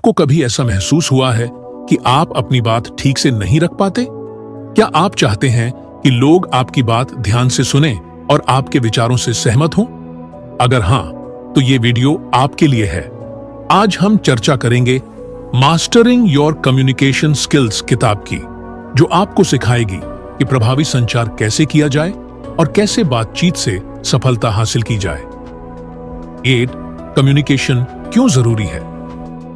आपको कभी ऐसा महसूस हुआ है कि आप अपनी बात ठीक से नहीं रख पाते? क्या आप चाहते हैं कि लोग आपकी बात ध्यान से सुनें और आपके विचारों से सहमत हों? अगर हां, तो ये वीडियो आपके लिए है। आज हम चर्चा करेंगे मास्टरिंग योर कम्युनिकेशन स्किल्स किताब की, जो आपको सिखाएगी कि प्रभावी संचार कैसे किया जाए और कैसे बातचीत से सफलता हासिल की जाए। 8. कम्युनिकेशन क्यों जरूरी है?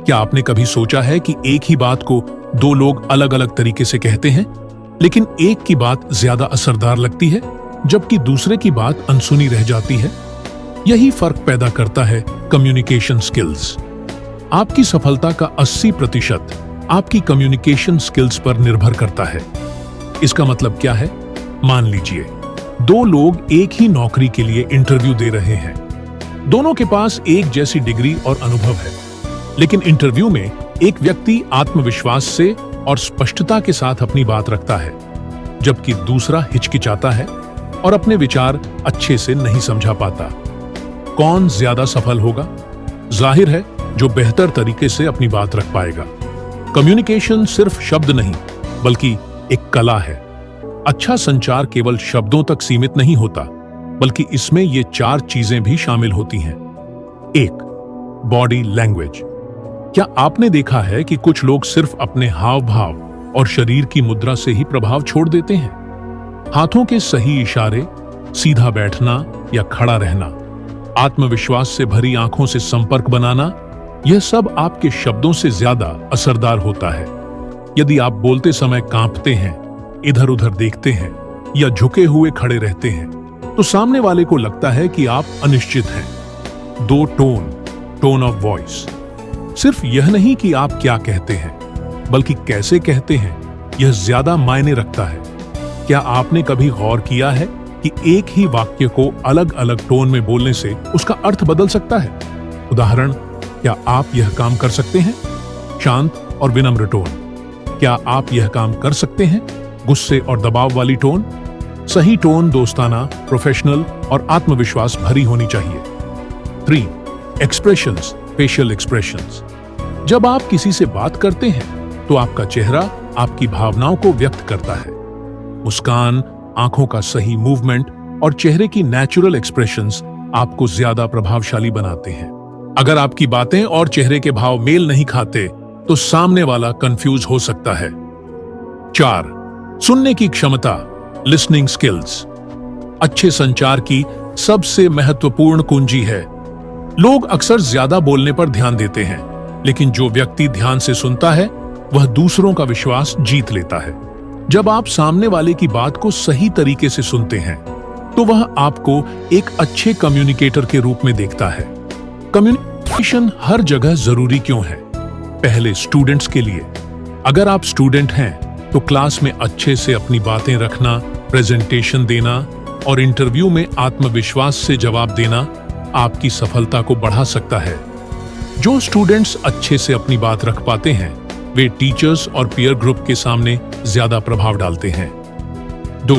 क्या आपने कभी सोचा है कि एक ही बात को दो लोग अलग अलग तरीके से कहते हैं, लेकिन एक की बात ज्यादा असरदार लगती है जबकि दूसरे की बात अनसुनी रह जाती है? यही फर्क पैदा करता है कम्युनिकेशन स्किल्स। आपकी सफलता का 80% आपकी कम्युनिकेशन स्किल्स पर निर्भर करता है। इसका मतलब क्या है? मान लीजिए दो लोग एक ही नौकरी के लिए इंटरव्यू दे रहे हैं। दोनों के पास एक जैसी डिग्री और अनुभव है, लेकिन इंटरव्यू में एक व्यक्ति आत्मविश्वास से और स्पष्टता के साथ अपनी बात रखता है, जबकि दूसरा हिचकिचाता है और अपने विचार अच्छे से नहीं समझा पाता। कौन ज्यादा सफल होगा? जाहिर है, जो बेहतर तरीके से अपनी बात रख पाएगा। कम्युनिकेशन सिर्फ शब्द नहीं, बल्कि एक कला है। अच्छा संचार केवल शब्दों तक सीमित नहीं होता, बल्कि इसमें ये 4 चीजें भी शामिल होती हैं। 1. Body language. क्या आपने देखा है कि कुछ लोग सिर्फ अपने हाव भाव और शरीर की मुद्रा से ही प्रभाव छोड़ देते हैं? हाथों के सही इशारे, सीधा बैठना या खड़ा रहना, आत्मविश्वास से भरी आंखों से संपर्क बनाना, यह सब आपके शब्दों से ज्यादा असरदार होता है। यदि आप बोलते समय कांपते हैं, इधर उधर देखते हैं या झुके हुए खड़े रहते हैं, तो सामने वाले को लगता है कि आप अनिश्चित हैं। 2. Tone of voice. सिर्फ यह नहीं कि आप क्या कहते हैं, बल्कि कैसे कहते हैं, यह ज्यादा मायने रखता है। क्या आपने कभी गौर किया है कि एक ही वाक्य को अलग अलग टोन में बोलने से उसका अर्थ बदल सकता है? उदाहरण, क्या आप यह काम कर सकते हैं? शांत और विनम्र टोन। क्या आप यह काम कर सकते हैं? गुस्से और दबाव वाली टोन। सही टोन दोस्ताना, प्रोफेशनल और आत्मविश्वास भरी होनी चाहिए। 3. Expressions, facial expressions. जब आप किसी से बात करते हैं तो आपका चेहरा आपकी भावनाओं को व्यक्त करता है। मुस्कान, आंखों का सही मूवमेंट और चेहरे की नेचुरल एक्सप्रेशंस आपको ज्यादा प्रभावशाली बनाते हैं। अगर आपकी बातें और चेहरे के भाव मेल नहीं खाते, तो सामने वाला कंफ्यूज हो सकता है। 4. सुनने की क्षमता, लिसनिंग स्किल्स। अच्छे संचार की सबसे महत्वपूर्ण कुंजी है। लोग अक्सर ज्यादा बोलने पर ध्यान देते हैं, लेकिन जो व्यक्ति ध्यान से सुनता है, वह दूसरों का विश्वास जीत लेता है। जब आप सामने वाले की बात को सही तरीके से सुनते हैं, तो वह आपको एक अच्छे कम्युनिकेटर के रूप में देखता है। कम्युनिकेशन हर जगह जरूरी क्यों है? पहले स्टूडेंट्स के लिए। अगर आप स्टूडेंट हैं, तो क्लास में अच्छे से अपनी बातें रखना, प्रेजेंटेशन देना और इंटरव्यू में आत्मविश्वास से जवाब देना आपकी सफलता को बढ़ा सकता है। जो स्टूडेंट्स अच्छे से अपनी बात रख पाते हैं, वे टीचर्स और पीयर ग्रुप के सामने ज्यादा प्रभाव डालते हैं। 2.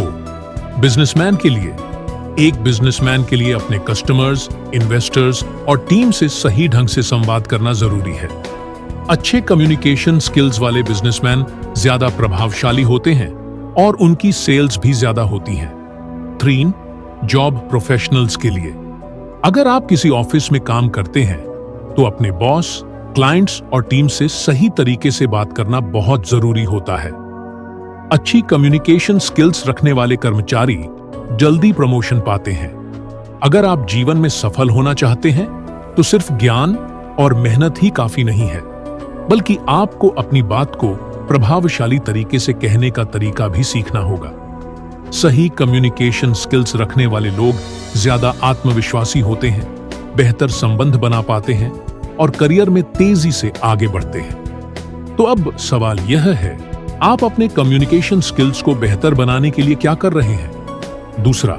बिजनेसमैन के लिए। एक बिजनेसमैन के लिए अपने कस्टमर्स, इन्वेस्टर्स और टीम से सही ढंग से संवाद करना जरूरी है। अच्छे कम्युनिकेशन स्किल्स वाले बिजनेसमैन ज्यादा प्रभावशाली होते हैं और उनकी सेल्स भी ज्यादा होती हैं। 3. जॉब प्रोफेशनल्स के लिए। अगर आप किसी ऑफिस में काम करते हैं, तो अपने बॉस, क्लाइंट्स और टीम से सही तरीके से बात करना बहुत जरूरी होता है। अच्छी कम्युनिकेशन स्किल्स रखने वाले कर्मचारी जल्दी प्रमोशन पाते हैं। अगर आप जीवन में सफल होना चाहते हैं, तो सिर्फ ज्ञान और मेहनत ही काफी नहीं है, बल्कि आपको अपनी बात को प्रभावशाली तरीके से कहने का तरीका भी सीखना होगा। सही कम्युनिकेशन स्किल्स रखने वाले लोग ज्यादा आत्मविश्वासी होते हैं, बेहतर संबंध बना पाते हैं और करियर में तेजी से आगे बढ़ते हैं। तो अब सवाल यह है, आप अपने कम्युनिकेशन स्किल्स को बेहतर बनाने के लिए क्या कर रहे हैं? दूसरा,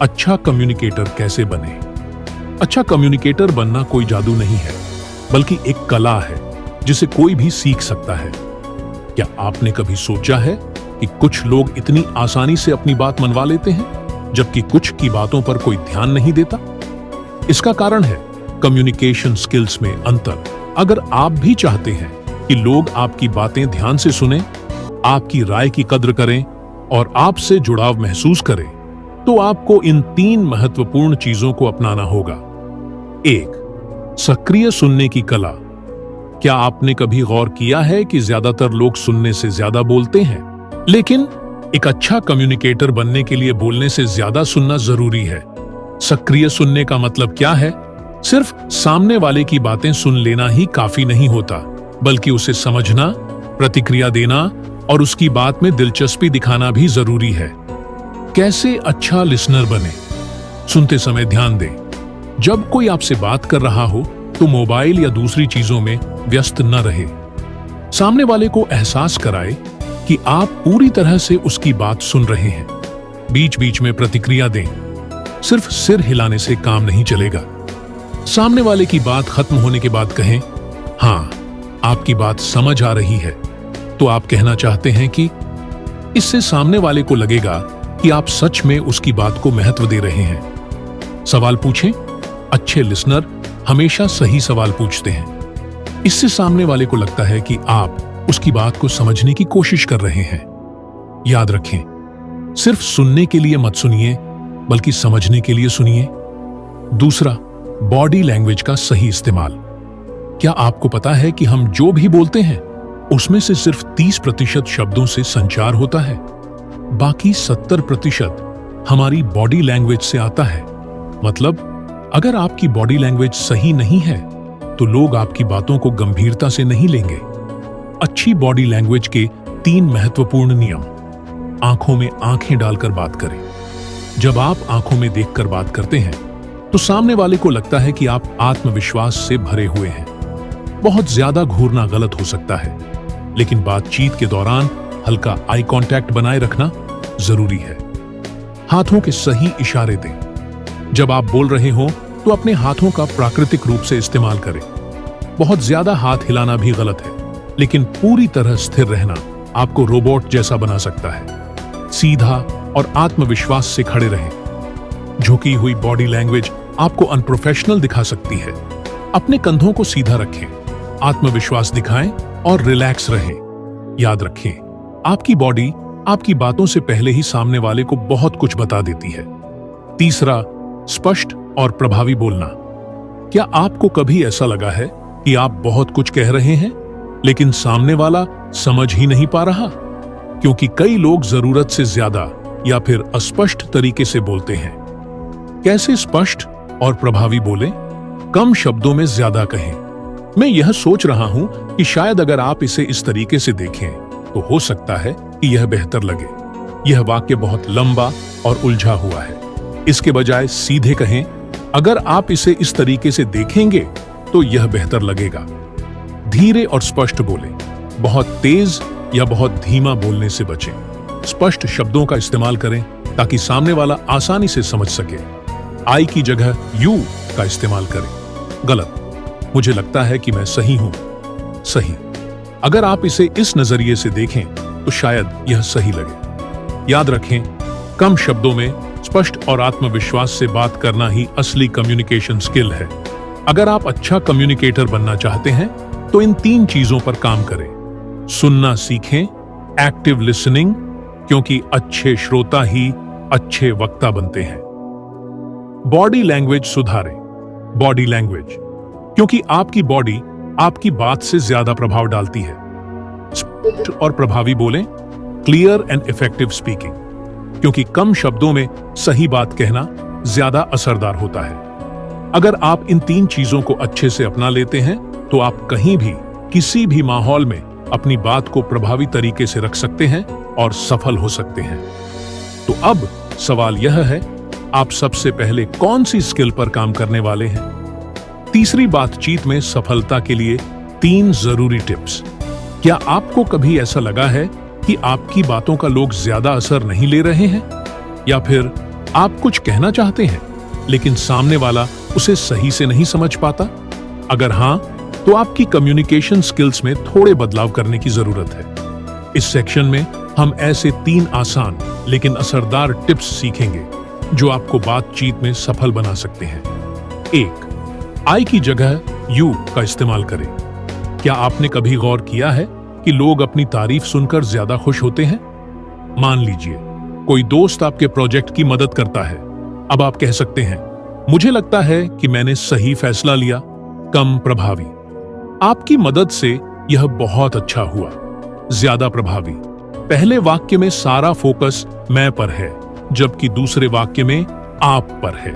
अच्छा कम्युनिकेटर कैसे बने? अच्छा कम्युनिकेटर बनना कोई जादू नहीं है, बल्कि एक कला है जिसे कोई भी सीख सकता है। क्या आपने कभी सोचा है कि कुछ लोग इतनी आसानी से अपनी बात मनवा लेते हैं, जबकि कुछ की बातों पर कोई ध्यान नहीं देता? इसका कारण है कम्युनिकेशन स्किल्स में अंतर। अगर आप भी चाहते हैं कि लोग आपकी बातें ध्यान से सुनें, आपकी राय की कद्र करें और आपसे जुड़ाव महसूस करें, तो आपको इन 3 महत्वपूर्ण चीजों को अपनाना होगा। 1. सक्रिय सुनने की कला। क्या आपने कभी गौर किया है कि ज्यादातर लोग सुनने से ज्यादा बोलते हैं, लेकिन एक अच्छा कम्युनिकेटर बनने के लिए बोलने से ज्यादा सुनना जरूरी है। सक्रिय सुनने का मतलब क्या है? सिर्फ सामने वाले की बातें सुन लेना ही काफी नहीं होता, बल्कि उसे समझना, प्रतिक्रिया देना और उसकी बात में दिलचस्पी दिखाना भी जरूरी है। कैसे अच्छा लिसनर बने? सुनते समय ध्यान दें। जब कोई आपसे बात कर रहा हो तो मोबाइल या दूसरी चीजों में व्यस्त न रहे। सामने वाले को एहसास कराए कि आप पूरी तरह से उसकी बात सुन रहे हैं। बीच बीच में प्रतिक्रिया दें। सिर्फ सिर हिलाने से काम नहीं चलेगा। सामने वाले की बात खत्म होने के बाद कहें, हाँ, आपकी बात समझ आ रही है। तो आप कहना चाहते हैं कि इससे सामने वाले को लगेगा कि आप सच में उसकी बात को महत्व दे रहे हैं। सवाल पूछें। अच्छे लिसनर हमेशा सही सवाल पूछते हैं। इससे सामने वाले को लगता है कि आप उसकी बात को समझने की कोशिश कर रहे हैं। याद रखें, सिर्फ सुनने के लिए मत सुनिए, बल्कि समझने के लिए सुनिए। दूसरा, बॉडी लैंग्वेज का सही इस्तेमाल। क्या आपको पता है कि हम जो भी बोलते हैं उसमें से सिर्फ 30% शब्दों से संचार होता है? बाकी 70% हमारी बॉडी लैंग्वेज से आता है। मतलब अगर आपकी बॉडी लैंग्वेज सही नहीं है तो लोग आपकी बातों को गंभीरता से नहीं लेंगे। अच्छी बॉडी लैंग्वेज के 3 महत्वपूर्ण नियम। आंखों में आंखें डालकर बात करें। जब आप आंखों में देखकर बात करते हैं तो सामने वाले को लगता है कि आप आत्मविश्वास से भरे हुए हैं। बहुत ज्यादा घूरना गलत हो सकता है, लेकिन बातचीत के दौरान हल्का आई कांटेक्ट बनाए रखना जरूरी है। हाथों के सही इशारे दें। जब आप बोल रहे हो तो अपने हाथों का प्राकृतिक रूप से इस्तेमाल करें। बहुत ज्यादा हाथ हिलाना भी गलत है, लेकिन पूरी तरह स्थिर रहना आपको रोबोट जैसा बना सकता है। सीधा और आत्मविश्वास से खड़े रहें। झुकी हुई बॉडी लैंग्वेज आपको अनप्रोफेशनल दिखा सकती है। अपने कंधों को सीधा रखें, आत्मविश्वास दिखाएं और रिलैक्स रहें। याद रखें, आपकी बॉडी आपकी बातों से पहले ही सामने वाले को बहुत कुछ बता देती है। तीसरा, स्पष्ट और प्रभावी बोलना। क्या आपको कभी ऐसा लगा है कि आप बहुत कुछ कह रहे हैं, लेकिन सामने वाला समझ ही नहीं पा रहा? क्योंकि कई लोग जरूरत से ज्यादा या फिर अस्पष्ट तरीके से बोलते हैं। कैसे स्पष्ट और प्रभावी बोलें? कम शब्दों में ज्यादा कहें। मैं यह सोच रहा हूं कि शायद अगर आप इसे इस तरीके से देखें तो हो सकता है कि यह बेहतर लगे। यह वाक्य बहुत लंबा और उलझा हुआ है। इसके बजाय सीधे कहें, अगर आप इसे इस तरीके से देखेंगे तो यह बेहतर लगेगा। धीरे और स्पष्ट बोलें। बहुत तेज या बहुत धीमा बोलने से बचें। स्पष्ट शब्दों का इस्तेमाल करें ताकि सामने वाला आसानी से समझ सके। आई की जगह यू का इस्तेमाल करें। गलत। मुझे लगता है कि मैं सही हूं। सही। अगर आप इसे इस नजरिए से देखें तो शायद यह सही लगे। याद रखें, कम शब्दों में स्पष्ट और आत्मविश्वास से बात करना ही असली कम्युनिकेशन स्किल है। अगर आप अच्छा कम्युनिकेटर बनना चाहते हैं तो इन 3 चीजों पर काम करें। सुनना सीखें, एक्टिव लिसनिंग, क्योंकि अच्छे श्रोता ही अच्छे वक्ता बनते हैं। बॉडी लैंग्वेज सुधारें। बॉडी लैंग्वेज, क्योंकि आपकी बॉडी आपकी बात से ज्यादा प्रभाव डालती है। स्पष्ट और प्रभावी बोलें। क्लियर एंड इफेक्टिव स्पीकिंग, क्योंकि कम शब्दों में सही बात कहना ज्यादा असरदार होता है। अगर आप इन 3 चीजों को अच्छे से अपना लेते हैं तो आप कहीं भी, किसी भी माहौल में अपनी बात को प्रभावी तरीके से रख सकते हैं और सफल हो सकते हैं। तो अब सवाल यह है, आप सबसे पहले कौन सी स्किल पर काम करने वाले हैं? तीसरी बातचीत में सफलता के लिए 3 जरूरी टिप्स। क्या आपको कभी ऐसा लगा है कि आपकी बातों का लोग ज्यादा असर नहीं ले रहे हैं? या फिर आप कुछ कहना चाहते हैं लेकिन सामने वाला उसे सही से नहीं समझ पाता? अगर हां, तो आपकी कम्युनिकेशन स्किल्स में थोड़े बदलाव करने की जरूरत है। इस सेक्शन में हम ऐसे 3 आसान लेकिन असरदार टिप्स सीखेंगे जो आपको बातचीत में सफल बना सकते हैं। 1. आई की जगह यू का इस्तेमाल करें। क्या आपने कभी गौर किया है कि लोग अपनी तारीफ सुनकर ज्यादा खुश होते हैं? मान लीजिए कोई दोस्त आपके प्रोजेक्ट की मदद करता है। अब आप कह सकते हैं, मुझे लगता है कि मैंने सही फैसला लिया, कम प्रभावी। आपकी मदद से यह बहुत अच्छा हुआ, ज्यादा प्रभावी। पहले वाक्य में सारा फोकस मैं पर है, जबकि दूसरे वाक्य में आप पर है।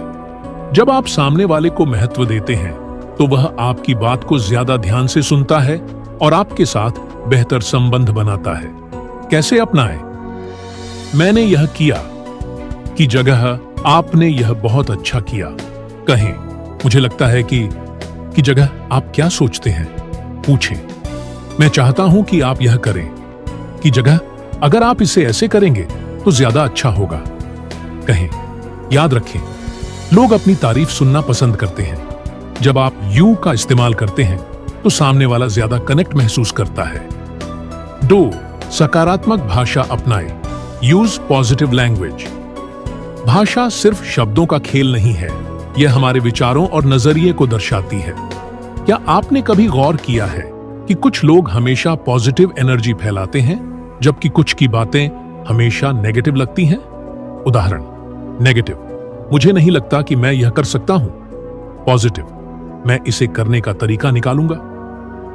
जब आप सामने वाले को महत्व देते हैं तो वह आपकी बात को ज्यादा ध्यान से सुनता है और आपके साथ बेहतर संबंध बनाता है। कैसे अपनाएं? मैंने यह किया की जगह आपने यह बहुत अच्छा किया कहें। मुझे लगता है कि जगह आप क्या सोचते हैं पूछें। मैं चाहता हूं कि आप यह करें की जगह अगर आप इसे ऐसे करेंगे तो ज्यादा अच्छा होगा कहें। याद रखें, लोग अपनी तारीफ सुनना पसंद करते हैं। जब आप यू का इस्तेमाल करते हैं तो सामने वाला ज्यादा कनेक्ट महसूस करता है। 2. सकारात्मक भाषा अपनाएं। Use positive language. भाषा सिर्फ शब्दों का खेल नहीं है, यह हमारे विचारों और नजरिए को दर्शाती है। क्या आपने कभी गौर किया है कि कुछ लोग हमेशा पॉजिटिव एनर्जी फैलाते हैं जबकि कुछ की बातें हमेशा नेगेटिव लगती हैं? उदाहरण, नेगेटिव, मुझे नहीं लगता कि मैं यह कर सकता हूं। पॉजिटिव, मैं इसे करने का तरीका निकालूंगा।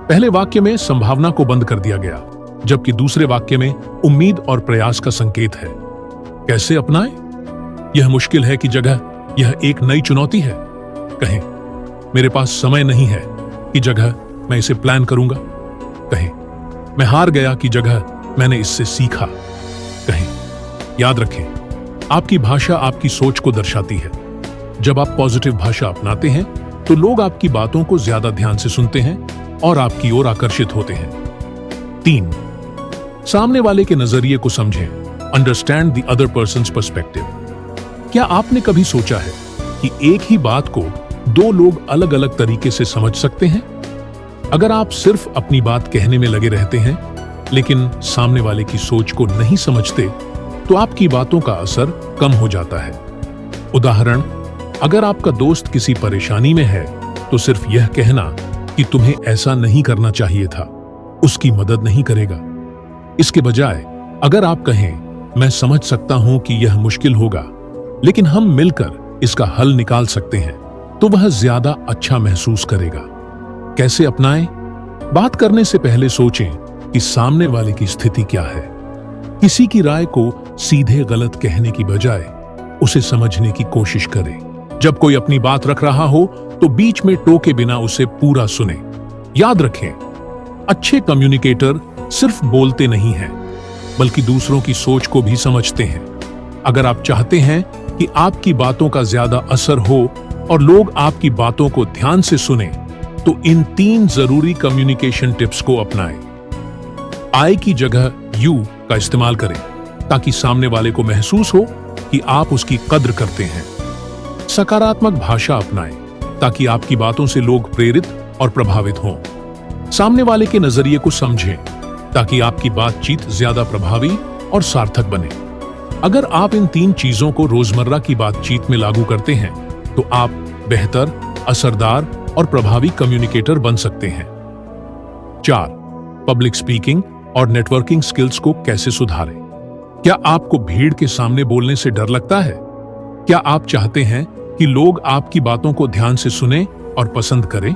पहले वाक्य में संभावना को बंद कर दिया गया, जबकि दूसरे वाक्य में उम्मीद और प्रयास का संकेत है। कैसे अपनाएं? यह मुश्किल है की जगह यह एक नई चुनौती है कहें। मेरे पास समय नहीं है की जगह मैं इसे प्लान करूंगा कहें। मैं हार गया की जगह मैंने इससे सीखा कहें। याद रखें, आपकी भाषा आपकी सोच को दर्शाती है। जब आप पॉजिटिव भाषा अपनाते हैं तो लोग आपकी बातों को ज्यादा ध्यान से सुनते हैं और आपकी ओर आकर्षित होते हैं। 3. सामने वाले के नजरिए को समझें। Understand the other persons perspective. क्या आपने कभी सोचा है कि एक ही बात को दो लोग अलग अलग तरीके से समझ सकते हैं? अगर आप सिर्फ अपनी बात कहने में लगे रहते हैं लेकिन सामने वाले की सोच को नहीं समझते तो आपकी बातों का असर कम हो जाता है। उदाहरण, अगर आपका दोस्त किसी परेशानी में है तो सिर्फ यह कहना कि तुम्हें ऐसा नहीं करना चाहिए था उसकी मदद नहीं करेगा। इसके बजाय अगर आप कहें, मैं समझ सकता हूं कि यह मुश्किल होगा लेकिन हम मिलकर इसका हल निकाल सकते हैं, तो वह ज्यादा अच्छा महसूस करेगा। कैसे अपनाएं? बात करने से पहले सोचें कि सामने वाले की स्थिति क्या है। किसी की राय को सीधे गलत कहने की बजाय उसे समझने की कोशिश करें। जब कोई अपनी बात रख रहा हो तो बीच में टोके बिना उसे पूरा सुने। याद रखें, अच्छे कम्युनिकेटर सिर्फ बोलते नहीं हैं बल्कि दूसरों की सोच को भी समझते हैं। अगर आप चाहते हैं कि आपकी बातों का ज्यादा असर हो और लोग आपकी बातों को ध्यान से सुने तो इन 3 जरूरी कम्युनिकेशन टिप्स को अपनाएं। आई की जगह यू का इस्तेमाल करें ताकि सामने वाले को महसूस हो कि आप उसकी कद्र करते हैं। सकारात्मक भाषा अपनाएं ताकि आपकी बातों से लोग प्रेरित और प्रभावित हों। सामने वाले के नजरिए को समझें ताकि आपकी बातचीत ज्यादा प्रभावी और सार्थक बने। अगर आप इन 3 चीजों को रोजमर्रा की बातचीत में लागू करते हैं तो आप बेहतर, असरदार और प्रभावी कम्युनिकेटर बन सकते हैं। 4. पब्लिक स्पीकिंग और नेटवर्किंग स्किल्स को कैसे सुधारें? क्या आपको भीड़ के सामने बोलने से डर लगता है? क्या आप चाहते हैं कि लोग आपकी बातों को ध्यान से सुनें और पसंद करें?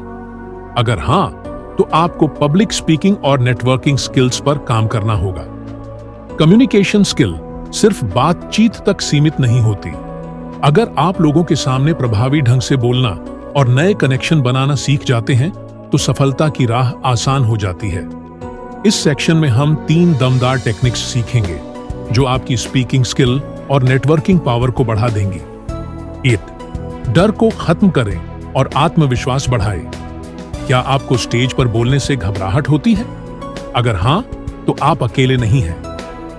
अगर हां, तो आपको पब्लिक स्पीकिंग और नेटवर्किंग स्किल्स पर काम करना होगा। कम्युनिकेशन स्किल सिर्फ बातचीत तक सीमित नहीं होती। अगर आप लोगों के सामने प्रभावी ढंग से बोलना और नए कनेक्शन बनाना सीख जाते हैं तो सफलता की राह आसान हो जाती है। इस सेक्शन में हम 3 दमदार टेक्निक्स सीखेंगे जो आपकी स्पीकिंग स्किल और नेटवर्किंग पावर को बढ़ा देंगी। 8. डर को खत्म करें और आत्मविश्वास बढ़ाएं। क्या आपको स्टेज पर बोलने से घबराहट होती है? अगर हां, तो आप अकेले नहीं हैं।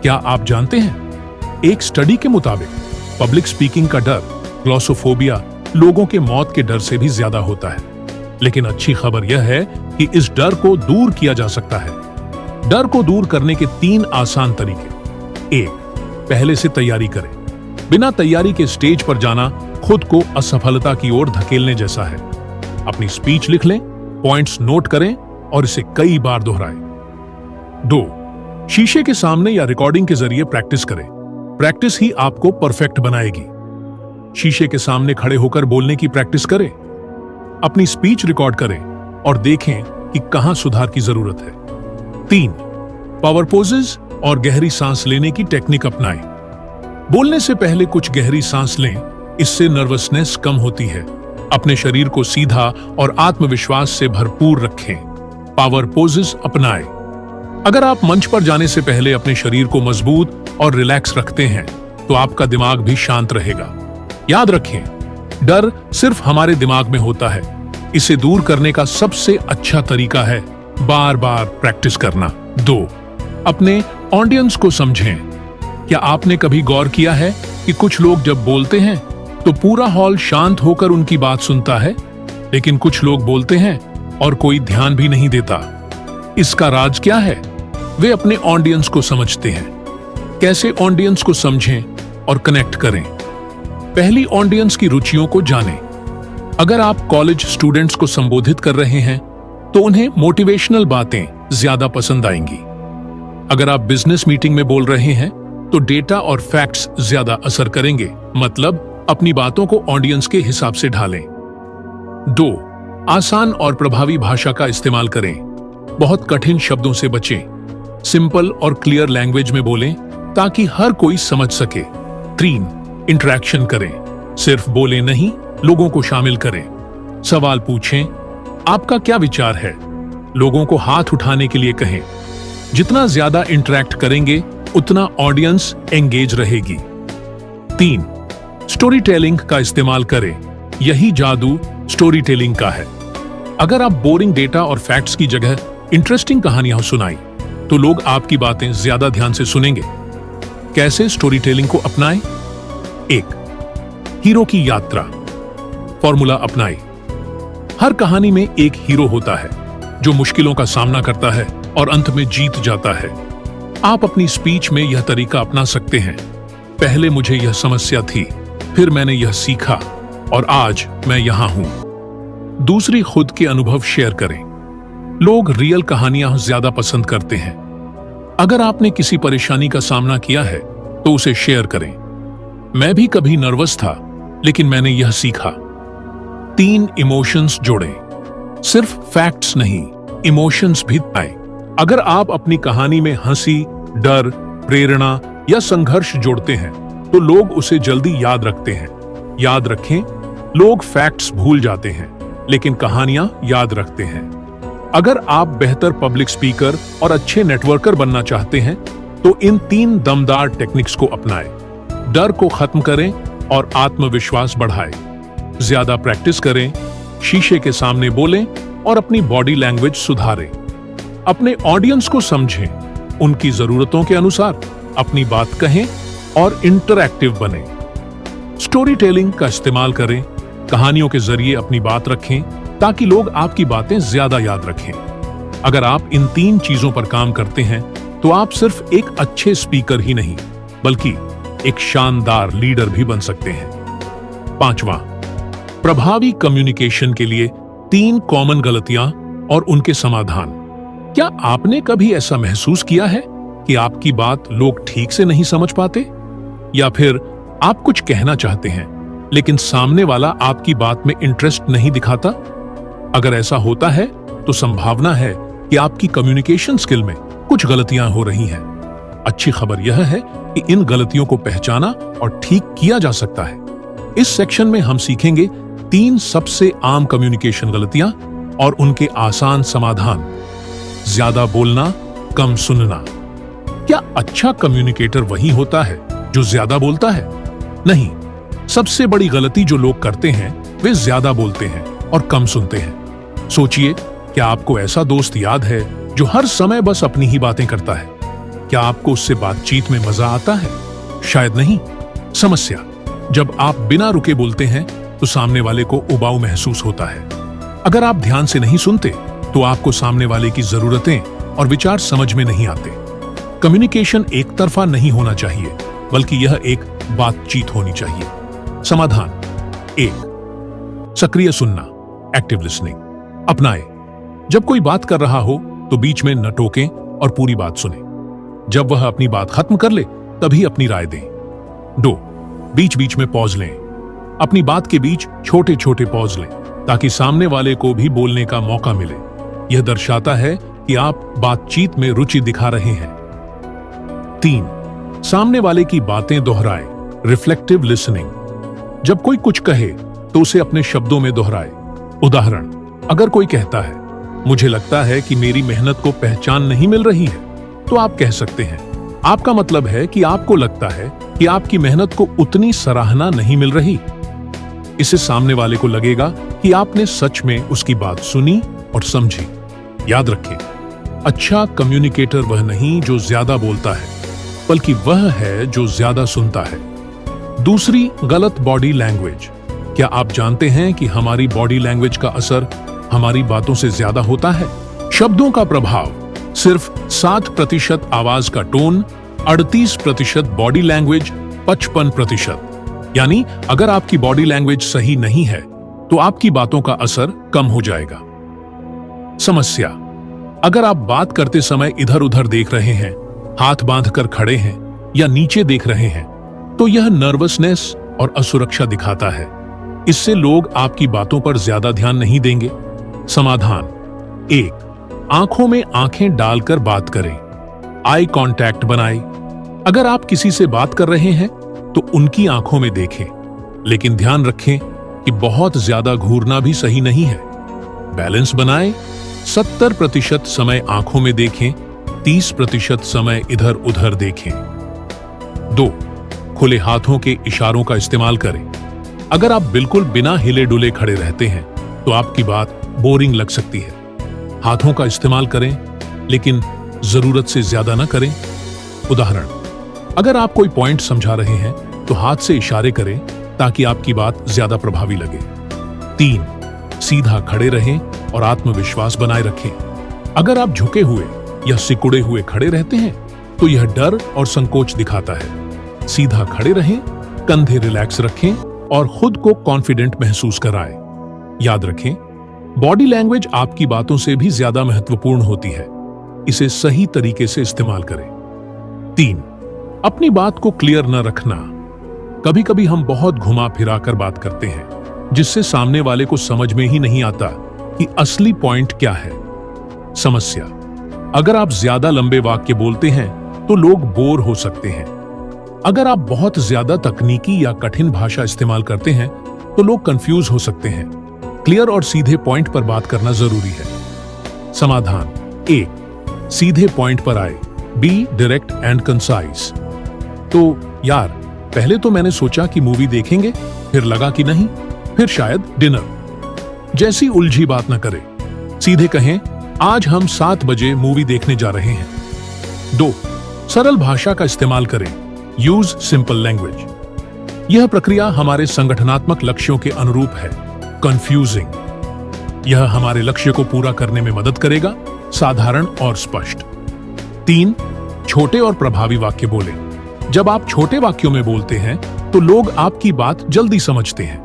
क्या आप जानते हैं, एक स्टडी के मुताबिक पब्लिक स्पीकिंग का डर, ग्लॉसोफोबिया, लोगों के मौत के डर से भी ज्यादा होता है। लेकिन अच्छी खबर यह है कि इस डर को दूर किया जा सकता है। डर को दूर करने के 3 आसान तरीके। 1. पहले से तैयारी करें। बिना तैयारी के स्टेज पर जाना खुद को असफलता की ओर धकेलने जैसा है। अपनी स्पीच लिख लें, पॉइंट्स नोट करें और इसे कई बार दोहराएं। 2. शीशे के सामने या रिकॉर्डिंग के जरिए प्रैक्टिस करें। प्रैक्टिस ही आपको परफेक्ट बनाएगी। शीशे के सामने खड़े होकर बोलने की प्रैक्टिस करें, अपनी स्पीच रिकॉर्ड करें और देखें कि कहां सुधार की जरूरत है। 3. पावर पोजेस और गहरी सांस लेने की टेक्निक अपनाएं। बोलने से पहले कुछ गहरी सांस लें, इससे नर्वसनेस कम होती है। अपने शरीर को सीधा और आत्मविश्वास से भरपूर रखें। पावर पोजेस अपनाएं। अगर आप मंच पर जाने से पहले अपने शरीर को मजबूत और रिलैक्स रखते हैं तो आपका दिमाग भी शांत रहेगा। याद रखें, डर सिर्फ हमारे दिमाग में होता है। इसे दूर करने का सबसे अच्छा तरीका है बार बार प्रैक्टिस करना। 2. अपने ऑडियंस को समझें। क्या आपने कभी गौर किया है कि कुछ लोग जब बोलते हैं तो पूरा हॉल शांत होकर उनकी बात सुनता है, लेकिन कुछ लोग बोलते हैं और कोई ध्यान भी नहीं देता। इसका राज क्या है? वे अपने ऑडियंस को समझते हैं। कैसे ऑडियंस को समझें और कनेक्ट करें? पहली, ऑडियंस की रुचियों को जानें। अगर आप कॉलेज स्टूडेंट्स को संबोधित कर रहे हैं तो उन्हें मोटिवेशनल बातें ज्यादा पसंद आएंगी। अगर आप बिजनेस मीटिंग में बोल रहे हैं तो डेटा और फैक्ट्स ज्यादा असर करेंगे। मतलब अपनी बातों को ऑडियंस के हिसाब से ढालें। 2. आसान और प्रभावी भाषा का इस्तेमाल करें। बहुत कठिन शब्दों से बचें। सिंपल और क्लियर लैंग्वेज में बोलें ताकि हर कोई समझ सके। 3. इंटरेक्शन करें। सिर्फ बोले नहीं, लोगों को शामिल करें। सवाल पूछें, आपका क्या विचार है? लोगों को हाथ उठाने के लिए कहें। जितना ज्यादा इंटरेक्ट करेंगे उतना ऑडियंस एंगेज रहेगी। 3. स्टोरी टेलिंग का इस्तेमाल करें। यही जादू स्टोरी टेलिंग का है। अगर आप बोरिंग डेटा और फैक्ट्स की जगह इंटरेस्टिंग कहानियां सुनाई तो लोग आपकी बातें ज्यादा ध्यान से सुनेंगे। कैसे स्टोरी टेलिंग को अपनाएं? 1. हीरो की यात्रा फॉर्मूला अपनाएं। हर कहानी में एक हीरो होता है जो मुश्किलों का सामना करता है और अंत में जीत जाता है। आप अपनी स्पीच में यह तरीका अपना सकते हैं। पहले मुझे यह समस्या थी, फिर मैंने यह सीखा और आज मैं यहां हूं। दूसरी, खुद के अनुभव शेयर करें। लोग रियल कहानियां ज्यादा पसंद करते हैं। अगर आपने किसी परेशानी का सामना किया है तो उसे शेयर करें। मैं भी कभी नर्वस था, लेकिन मैंने यह सीखा। 3. इमोशंस जोड़ें। सिर्फ फैक्ट्स नहीं, इमोशंस भी आए। अगर आप अपनी कहानी में हंसी, डर, प्रेरणा या संघर्ष जोड़ते हैं तो लोग उसे जल्दी याद रखते हैं। याद रखें, लोग फैक्ट्स भूल जाते हैं लेकिन कहानियां याद रखते हैं। अगर आप बेहतर पब्लिक स्पीकर और अच्छे नेटवर्कर बनना चाहते हैं तो इन 3 दमदार टेक्निक्स को अपनाएं। डर को खत्म करें और आत्मविश्वास बढ़ाएं। ज्यादा प्रैक्टिस करें, शीशे के सामने बोलें और अपनी बॉडी लैंग्वेज सुधारें। अपने ऑडियंस को समझें, उनकी जरूरतों के अनुसार अपनी बात कहें और इंटरैक्टिव बने। स्टोरी टेलिंग का इस्तेमाल करें। कहानियों के जरिए अपनी बात रखें ताकि लोग आपकी बातें ज्यादा याद रखें। अगर आप इन 3 चीजों पर काम करते हैं तो आप सिर्फ एक अच्छे स्पीकर ही नहीं बल्कि एक शानदार लीडर भी बन सकते हैं। 5वां, प्रभावी कम्युनिकेशन के लिए 3 कॉमन गलतियां और उनके समाधान। क्या आपने कभी ऐसा महसूस किया है कि आपकी बात लोग ठीक से नहीं समझ पाते, या फिर आप कुछ कहना चाहते हैं लेकिन सामने वाला आपकी बात में इंटरेस्ट नहीं दिखाता? अगर ऐसा होता है तो संभावना है कि आपकी कम्युनिकेशन स्किल में कुछ गलतियां हो रही हैं। अच्छी खबर यह है कि इन गलतियों को पहचाना और ठीक किया जा सकता है। इस सेक्शन में हम सीखेंगे 3 सबसे आम कम्युनिकेशन गलतियां और उनके आसान समाधान। ज्यादा बोलना, कम सुनना। क्या अच्छा कम्युनिकेटर वही होता है जो ज्यादा बोलता है? नहीं, सबसे बड़ी गलती जो लोग करते हैं वे ज्यादा बोलते हैं और कम सुनते हैं। सोचिए, क्या आपको ऐसा दोस्त याद है जो हर समय बस अपनी ही बातें करता है? क्या आपको उससे बातचीत में मजा आता है? शायद नहीं। समस्या, जब आप बिना रुके बोलते हैं तो सामने वाले को उबाऊ महसूस होता है। अगर आप ध्यान से नहीं सुनते तो आपको सामने वाले की जरूरतें और विचार समझ में नहीं आते। कम्युनिकेशन एक तरफा नहीं होना चाहिए बल्कि यह एक बातचीत होनी चाहिए। समाधान 1, सक्रिय सुनना, एक्टिव लिसनिंग अपनाएं। जब कोई बात कर रहा हो तो बीच में न टोकें और पूरी बात सुने। जब वह अपनी बात खत्म कर ले तभी अपनी राय दें। 2. बीच बीच में पॉज लें। अपनी बात के बीच छोटे छोटे पॉज लें ताकि सामने वाले को भी बोलने का मौका मिले। यह दर्शाता है कि आप बातचीत में रुचि दिखा रहे हैं। 3. सामने वाले की बातें दोहराएं। Reflective listening. जब कोई कुछ कहे तो उसे अपने शब्दों में दोहराए। उदाहरण, अगर कोई कहता है, मुझे लगता है कि मेरी मेहनत को पहचान नहीं मिल रही है, तो आप कह सकते हैं, आपका मतलब है कि आपको लगता है कि आपकी मेहनत को उतनी सराहना नहीं मिल रही। इससे सामने वाले को लगेगा कि आपने सच में उसकी बात सुनी और समझी। याद रखें, अच्छा कम्युनिकेटर वह नहीं जो ज्यादा बोलता है, बल्कि वह है जो ज्यादा सुनता है। दूसरी, गलत बॉडी लैंग्वेज। क्या आप जानते हैं कि हमारी बॉडी लैंग्वेज का असर हमारी बातों से ज्यादा होता है? शब्दों का प्रभाव सिर्फ 7% आवाज का टोन, 38% बॉडी लैंग्वेज, 55%। यानी अगर आपकी बॉडी लैंग्वेज सही नहीं है तो आपकी बातों का असर कम हो जाएगा। समस्या, अगर आप बात करते समय इधर उधर देख रहे हैं, हाथ बांधकर खड़े हैं या नीचे देख रहे हैं, तो यह नर्वसनेस और असुरक्षा दिखाता है। इससे लोग आपकी बातों पर ज्यादा ध्यान नहीं देंगे। समाधान: 1. आंखों में आंखें डालकर बात करें। आई कांटेक्ट बनाएं। अगर आप किसी से बात कर रहे हैं तो उनकी आंखों में देखें, लेकिन ध्यान रखें कि बहुत ज्यादा घूरना भी सही नहीं है। बैलेंस बनाएं। 70% समय आंखों में देखें, 30% समय इधर उधर देखें। 2. खुले हाथों के इशारों का इस्तेमाल करें। अगर आप बिल्कुल बिना हिले डुले खड़े रहते हैं तो आपकी बात बोरिंग लग सकती है। हाथों का इस्तेमाल करें, लेकिन जरूरत से ज्यादा न करें। उदाहरण, अगर आप कोई पॉइंट समझा रहे हैं तो हाथ से इशारे करें ताकि आपकी बात ज्यादा प्रभावी लगे। 3. सीधा खड़े रहें और आत्मविश्वास बनाए रखें। अगर आप झुके हुए या सिकुड़े हुए खड़े रहते हैं तो यह डर और संकोच दिखाता है। सीधा खड़े रहें, कंधे रिलैक्स रखें और खुद को कॉन्फिडेंट महसूस कराएं। याद रखें, बॉडी लैंग्वेज आपकी बातों से भी ज्यादा महत्वपूर्ण होती है। इसे सही तरीके से इस्तेमाल करें। 3. अपनी बात को क्लियर न रखना। कभी कभी हम बहुत घुमा फिरा कर बात करते हैं, जिससे सामने वाले को समझ में ही नहीं आता कि असली पॉइंट क्या है। समस्या, अगर आप ज्यादा लंबे वाक्य बोलते हैं तो लोग बोर हो सकते हैं। अगर आप बहुत ज्यादा तकनीकी या कठिन भाषा इस्तेमाल करते हैं तो लोग कंफ्यूज हो सकते हैं। क्लियर और सीधे पॉइंट पर बात करना जरूरी है। समाधान: 1. सीधे पॉइंट पर आए। Be direct and concise. तो यार, पहले तो मैंने सोचा कि मूवी देखेंगे, फिर लगा कि नहीं, फिर शायद डिनर। जैसी उलझी बात न करें। सीधे कहें, आज हम 7 बजे मूवी देखने जा रहे हैं। 2. सरल भाषा का इस्तेमाल करें। Use simple language. यह प्रक्रिया हमारे संगठनात्मक लक्ष्यों के अनुरूप है। कंफ्यूजिंग। यह हमारे लक्ष्य को पूरा करने में मदद करेगा। साधारण और स्पष्ट। 3. छोटे और प्रभावी वाक्य बोलें। जब आप छोटे वाक्यों में बोलते हैं तो लोग आपकी बात जल्दी समझते हैं।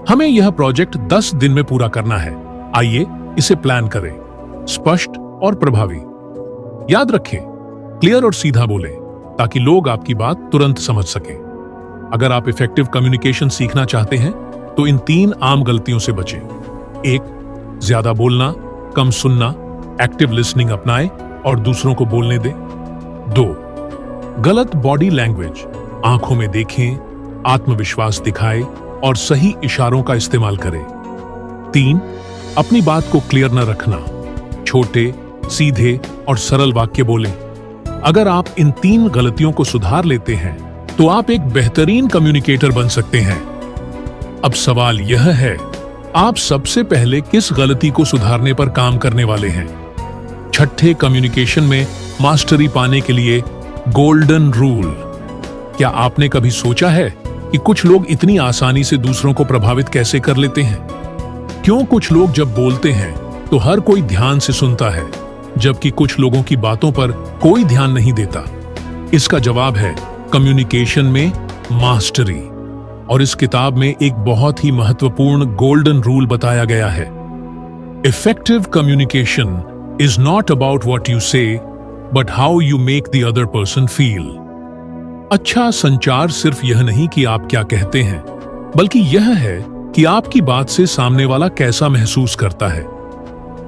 हमें यह प्रोजेक्ट 10 दिन में पूरा करना है, आइए इसे प्लान करें। स्पष्ट और प्रभावी। याद रखें, क्लियर और सीधा बोलें ताकि लोग आपकी बात तुरंत समझ सकें। अगर आप इफेक्टिव कम्युनिकेशन सीखना चाहते हैं तो इन 3 आम गलतियों से बचें। 1. ज्यादा बोलना, कम सुनना, एक्टिव लिसनिंग अपनाएं और दूसरों को बोलने दें। 2. गलत बॉडी लैंग्वेज। आंखों में देखें, आत्मविश्वास दिखाएं और सही इशारों का इस्तेमाल करें। 3. अपनी बात को क्लियर न रखना। छोटे, सीधे और सरल वाक्य बोलें। अगर आप इन 3 गलतियों को सुधार लेते हैं तो आप एक बेहतरीन कम्युनिकेटर बन सकते हैं। अब सवाल यह है, आप सबसे पहले किस गलती को सुधारने पर काम करने वाले हैं? छठे कम्युनिकेशन में मास्टरी पाने के लिए गोल्डन रूल। क्या आपने कभी सोचा है कि कुछ लोग इतनी आसानी से दूसरों को प्रभावित कैसे कर लेते हैं? क्यों कुछ लोग जब बोलते हैं तो हर कोई ध्यान से सुनता है, जबकि कुछ लोगों की बातों पर कोई ध्यान नहीं देता? इसका जवाब है कम्युनिकेशन में मास्टरी। और इस किताब में एक बहुत ही महत्वपूर्ण गोल्डन रूल बताया गया है। Effective communication is not about what you say, but how you make the other person feel. अच्छा संचार सिर्फ यह नहीं कि आप क्या कहते हैं, बल्कि यह है कि आपकी बात से सामने वाला कैसा महसूस करता है।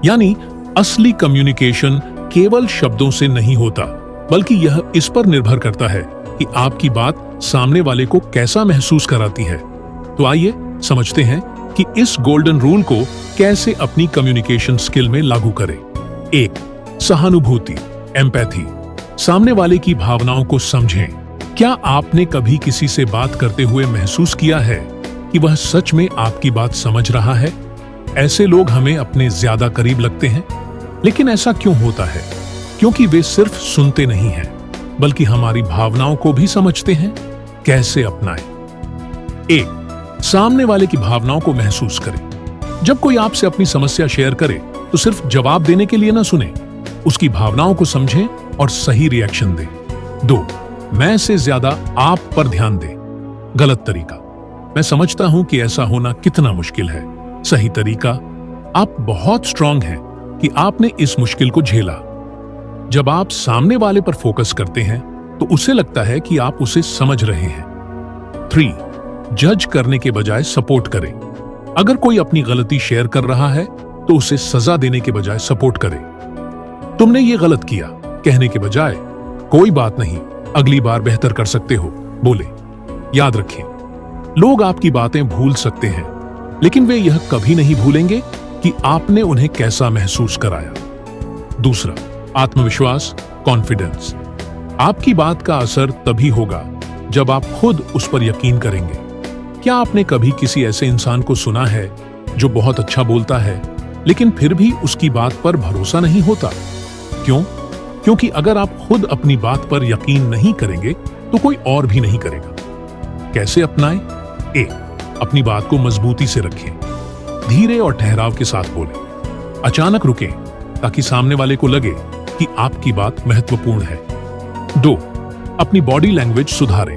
यानी असली कम्युनिकेशन केवल शब्दों से नहीं होता, बल्कि यह इस पर निर्भर करता है कि आपकी बात सामने वाले को कैसा महसूस कराती है। तो आइए समझते हैं कि इस गोल्डन रूल को कैसे अपनी कम्युनिकेशन स्किल में लागू करें। 1. सहानुभूति, एम्पैथी। सामने वाले की भावनाओं को समझें। क्या आपने कभी किसी से बात करते हुए महसूस किया है कि वह सच में आपकी बात समझ रहा है? ऐसे लोग हमें अपने ज्यादा करीब लगते हैं। लेकिन ऐसा क्यों होता है? क्योंकि वे सिर्फ सुनते नहीं हैं, बल्कि हमारी भावनाओं को भी समझते हैं। कैसे अपनाएं? 1. सामने वाले की भावनाओं को महसूस करें। जब कोई आपसे अपनी समस्या शेयर करे तो सिर्फ जवाब देने के लिए ना सुने, उसकी भावनाओं को समझें और सही रिएक्शन दें। 2. मैं से ज्यादा आप पर ध्यान दें। गलत तरीका। मैं समझता हूं कि ऐसा होना कितना मुश्किल है। सही तरीका, आप बहुत स्ट्रांग हैं कि आपने इस मुश्किल को झेला। जब आप सामने वाले पर फोकस करते हैं तो उसे लगता है कि आप उसे समझ रहे हैं। 3. जज करने के बजाय सपोर्ट करें। अगर कोई अपनी गलती शेयर कर रहा है तो उसे सजा देने के बजाय सपोर्ट करें। तुमने ये गलत किया कहने के बजाय कोई बात नहीं, अगली बार बेहतर कर सकते हो बोले। याद रखें, लोग आपकी बातें भूल सकते हैं, लेकिन वे यह कभी नहीं भूलेंगे कि आपने उन्हें कैसा महसूस कराया। दूसरा, आत्मविश्वास, कॉन्फिडेंस। आपकी बात का असर तभी होगा जब आप खुद उस पर यकीन करेंगे। क्या आपने कभी किसी ऐसे इंसान को सुना है जो बहुत अच्छा बोलता है, लेकिन फिर भी उसकी बात पर भरोसा नहीं होता? क्यों? क्योंकि अगर आप खुद अपनी बात पर यकीन नहीं करेंगे तो कोई और भी नहीं करेगा। कैसे अपनाएं? 1. अपनी बात को मजबूती से रखें। धीरे और ठहराव के साथ बोलें। अचानक रुकें ताकि सामने वाले को लगे कि आपकी बात महत्वपूर्ण है। 2. अपनी बॉडी लैंग्वेज सुधारें।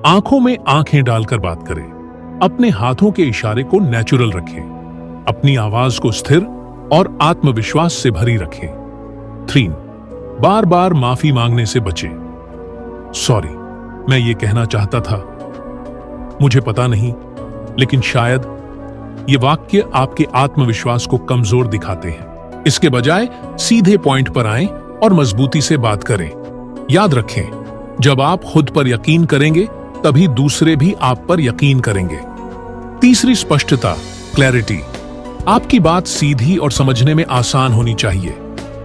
आंखों में आंखें डालकर बात करें। अपने हाथों के इशारे को नेचुरल रखें। अपनी आवाज को स्थिर और आत्मविश्वास से भरी रखें। 3. बार बार माफी मांगने से बचें। सॉरी, मैं ये कहना चाहता था, मुझे पता नहीं, लेकिन शायद। ये वाक्य आपके आत्मविश्वास को कमजोर दिखाते हैं। इसके बजाय सीधे पॉइंट पर आएं और मजबूती से बात करें। याद रखें, जब आप खुद पर यकीन करेंगे तभी दूसरे भी आप पर यकीन करेंगे। तीसरी, स्पष्टता, क्लैरिटी। आपकी बात सीधी और समझने में आसान होनी चाहिए।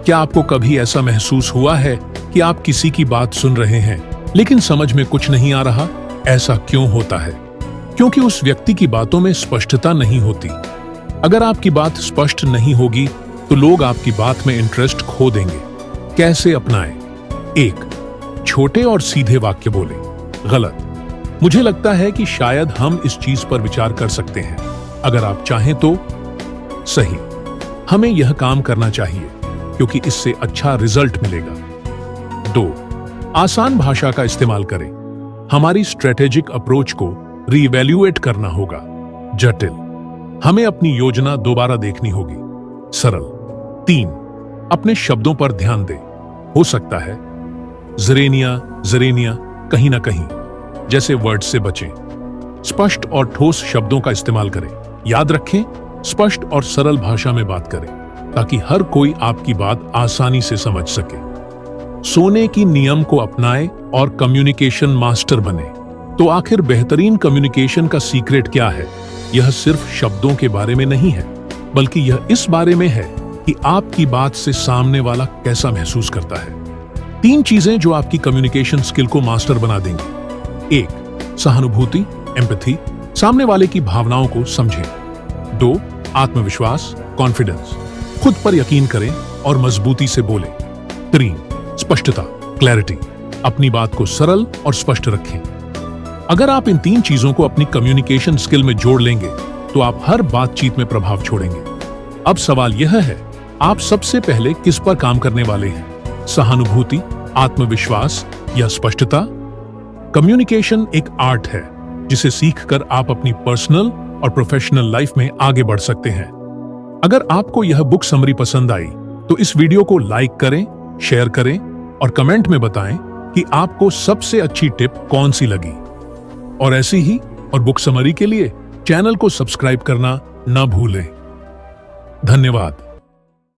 क्या आपको कभी ऐसा महसूस हुआ है कि आप किसी की बात सुन रहे हैं लेकिन समझ में कुछ नहीं आ रहा? ऐसा क्यों होता है? क्योंकि उस व्यक्ति की बातों में स्पष्टता नहीं होती। अगर आपकी बात स्पष्ट नहीं होगी तो लोग आपकी बात में इंटरेस्ट खो देंगे। कैसे अपनाएं? 1. छोटे और सीधे वाक्य बोलें। गलत, मुझे लगता है कि शायद हम इस चीज पर विचार कर सकते हैं, अगर आप चाहें तो। सही, हमें यह काम करना चाहिए क्योंकि इससे अच्छा रिजल्ट मिलेगा। 2. आसान भाषा का इस्तेमाल करें। हमारी स्ट्रेटेजिक अप्रोच को रीवैल्यूएट करना होगा। जटिल, हमें अपनी योजना दोबारा देखनी होगी। सरल। 3. अपने शब्दों पर ध्यान दें। हो सकता है जरेनिया कहीं ना कहीं जैसे वर्ड से बचें। स्पष्ट और ठोस शब्दों का इस्तेमाल करें। याद रखें, स्पष्ट और सरल भाषा में बात करें ताकि हर कोई आपकी बात आसानी से समझ सके। सोने की नियम को अपनाएं और कम्युनिकेशन मास्टर बने। तो आखिर बेहतरीन कम्युनिकेशन का सीक्रेट क्या है? यह सिर्फ शब्दों के बारे में नहीं है, बल्कि यह इस बारे में है कि आपकी बात से सामने वाला कैसा महसूस करता है। 3 चीजें जो आपकी कम्युनिकेशन स्किल को मास्टर बना देंगी। 1. सहानुभूति, एम्पैथी। सामने वाले की भावनाओं को समझें। 2. आत्मविश्वास, कॉन्फिडेंस। खुद पर यकीन करें और मजबूती से बोलें। 3. स्पष्टता, क्लैरिटी। अपनी बात को सरल और स्पष्ट रखें। अगर आप इन 3 चीजों को अपनी कम्युनिकेशन स्किल में जोड़ लेंगे तो आप हर बातचीत में प्रभाव छोड़ेंगे। अब सवाल यह है, आप सबसे पहले किस पर काम करने वाले हैं? सहानुभूति, आत्मविश्वास या स्पष्टता? कम्युनिकेशन एक आर्ट है जिसे सीखकर आप अपनी पर्सनल और प्रोफेशनल लाइफ में आगे बढ़ सकते हैं। अगर आपको यह बुक समरी पसंद आई तो इस वीडियो को लाइक करें, शेयर करें और कमेंट में बताएं कि आपको सबसे अच्छी टिप कौन सी लगी। और ऐसी ही और बुक समरी के लिए चैनल को सब्सक्राइब करना ना भूलें। धन्यवाद।